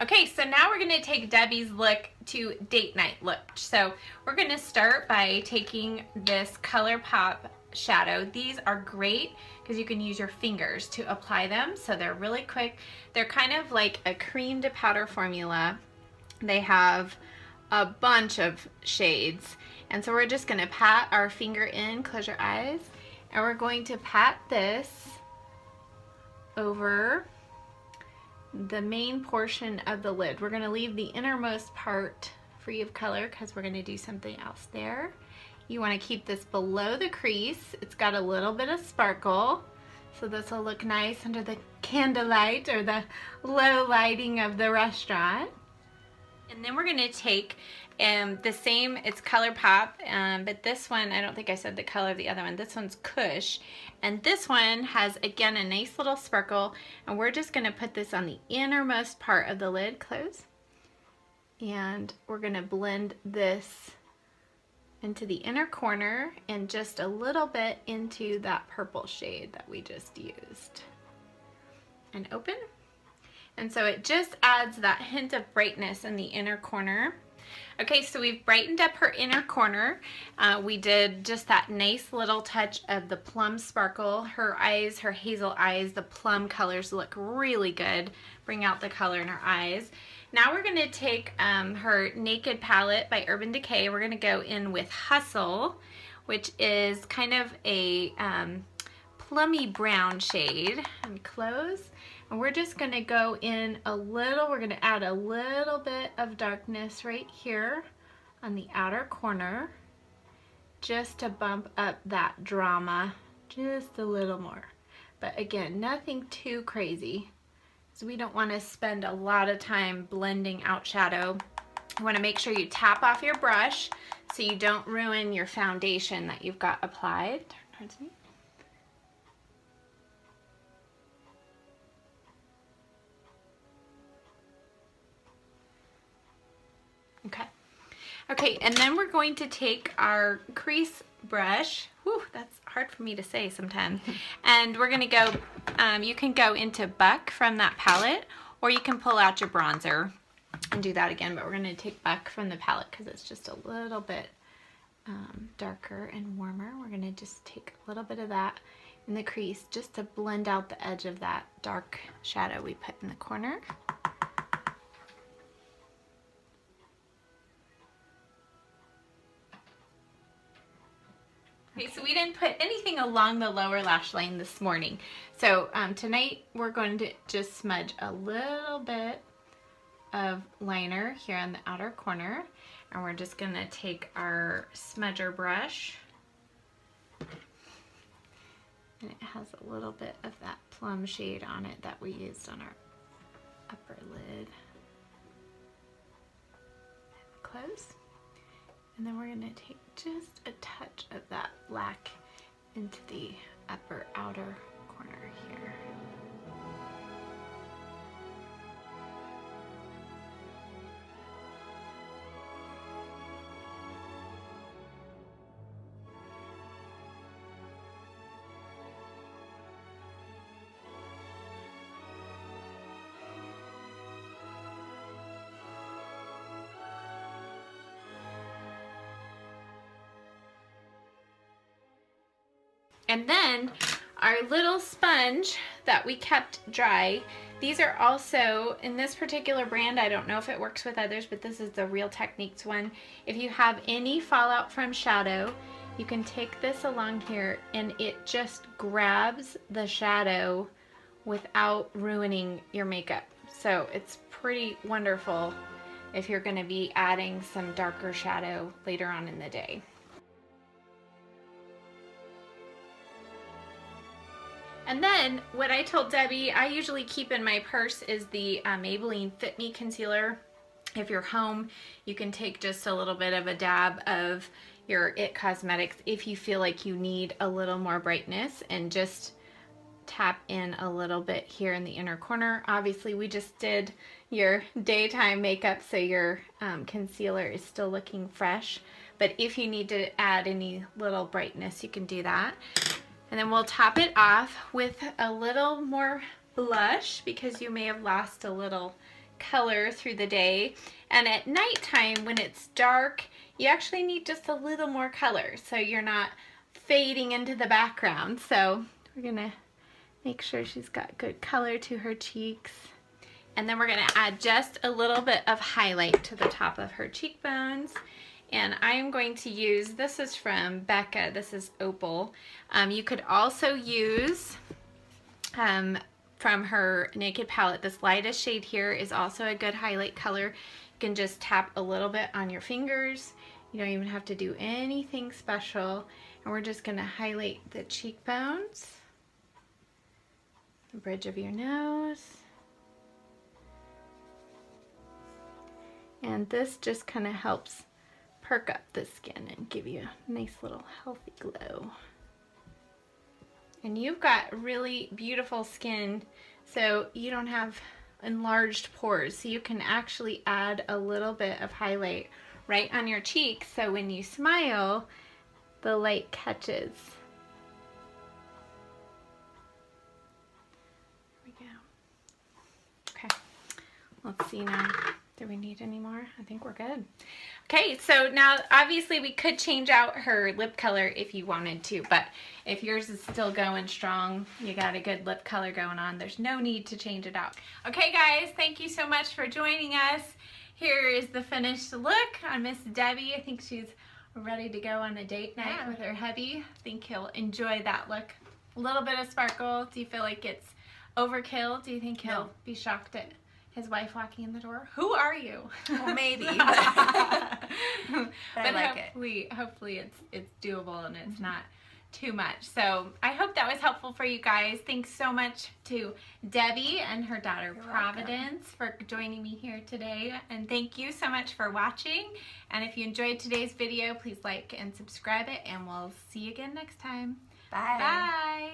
Okay, so now we're gonna take Debbie's look to date night look. So we're gonna start by taking this ColourPop shadow. These are great because you can use your fingers to apply them. So they're really quick. They're kind of like a cream to powder formula. They have a bunch of shades. And so we're just gonna pat our finger in, close your eyes, and we're going to pat this over the main portion of the lid. We're gonna leave the innermost part free of color because we're gonna do something else there. You wanna keep this below the crease. It's got a little bit of sparkle, so this will look nice under the candlelight or the low lighting of the restaurant. And then we're gonna take the same, it's ColourPop, but this one, I don't think I said the color of the other one. This one's Kush. And this one has, again, a nice little sparkle. And we're just gonna put this on the innermost part of the lid, close. And we're gonna blend this into the inner corner and just a little bit into that purple shade that we just used. And open. And so it just adds that hint of brightness in the inner corner. Okay, so we've brightened up her inner corner. We did just that nice little touch of the plum sparkle. Her eyes, her hazel eyes, the plum colors look really good. Bring out the color in her eyes. Now we're gonna take her Naked palette by Urban Decay. We're gonna go in with Hustle, which is kind of a plummy brown shade. And close. And we're just gonna go in a little, we're gonna add a little bit of darkness right here on the outer corner, just to bump up that drama just a little more. But again, nothing too crazy, so we don't wanna spend a lot of time blending out shadow. You wanna make sure you tap off your brush so you don't ruin your foundation that you've got applied. Turn towards me. Okay. Okay, and then we're going to take our crease brush. Whew, that's hard for me to say sometimes. And we're gonna go, you can go into Buck from that palette, or you can pull out your bronzer and do that again, but we're gonna take Buck from the palette because it's just a little bit darker and warmer. We're gonna just take a little bit of that in the crease just to blend out the edge of that dark shadow we put in the corner. Okay, so we didn't put anything along the lower lash line this morning. So tonight we're going to just smudge a little bit of liner here on the outer corner. And we're just gonna take our smudger brush. And it has a little bit of that plum shade on it that we used on our upper lid. And close. And then we're gonna take just a touch of that black into the upper outer corner here. And then our little sponge that we kept dry, these are also, in this particular brand, I don't know if it works with others, but this is the Real Techniques one. If you have any fallout from shadow, you can take this along here and it just grabs the shadow without ruining your makeup. So it's pretty wonderful if you're gonna be adding some darker shadow later on in the day. And then what I told Debbie I usually keep in my purse is the Maybelline Fit Me Concealer. If you're home, you can take just a little bit of a dab of your IT Cosmetics if you feel like you need a little more brightness, and just tap in a little bit here in the inner corner. Obviously, we just did your daytime makeup, so your concealer is still looking fresh. But if you need to add any little brightness, you can do that. And then we'll top it off with a little more blush because you may have lost a little color through the day, and at nighttime when it's dark you actually need just a little more color so you're not fading into the background. So we're gonna make sure she's got good color to her cheeks, and then we're gonna add just a little bit of highlight to the top of her cheekbones. And I am going to use, this is from Becca, this is Opal. You could also use from her Naked palette, this lightest shade here is also a good highlight color. You can just tap a little bit on your fingers. You don't even have to do anything special. And we're just gonna highlight the cheekbones, the bridge of your nose. And this just kind of helps perk up the skin and give you a nice little healthy glow. And you've got really beautiful skin, so you don't have enlarged pores, so you can actually add a little bit of highlight right on your cheeks, so when you smile, the light catches. There we go. Okay, let's see now. Do we need any more? I think we're good. Okay, so now obviously we could change out her lip color if you wanted to, but if yours is still going strong, you got a good lip color going on, there's no need to change it out. Okay guys, thank you so much for joining us. Here is the finished look on Miss Debbie. I think she's ready to go on a date night with her hubby. I think he'll enjoy that look. A little bit of sparkle. Do you feel like it's overkill? Do you think he'll be shocked at his wife walking in the door? Who are you? Well, maybe. But I like it. Hopefully it's doable and it's not too much. So I hope that was helpful for you guys. Thanks so much to Debbie and her daughter Providence for joining me here today. And thank you so much for watching. And if you enjoyed today's video, please like and subscribe it, and we'll see you again next time. Bye. Bye.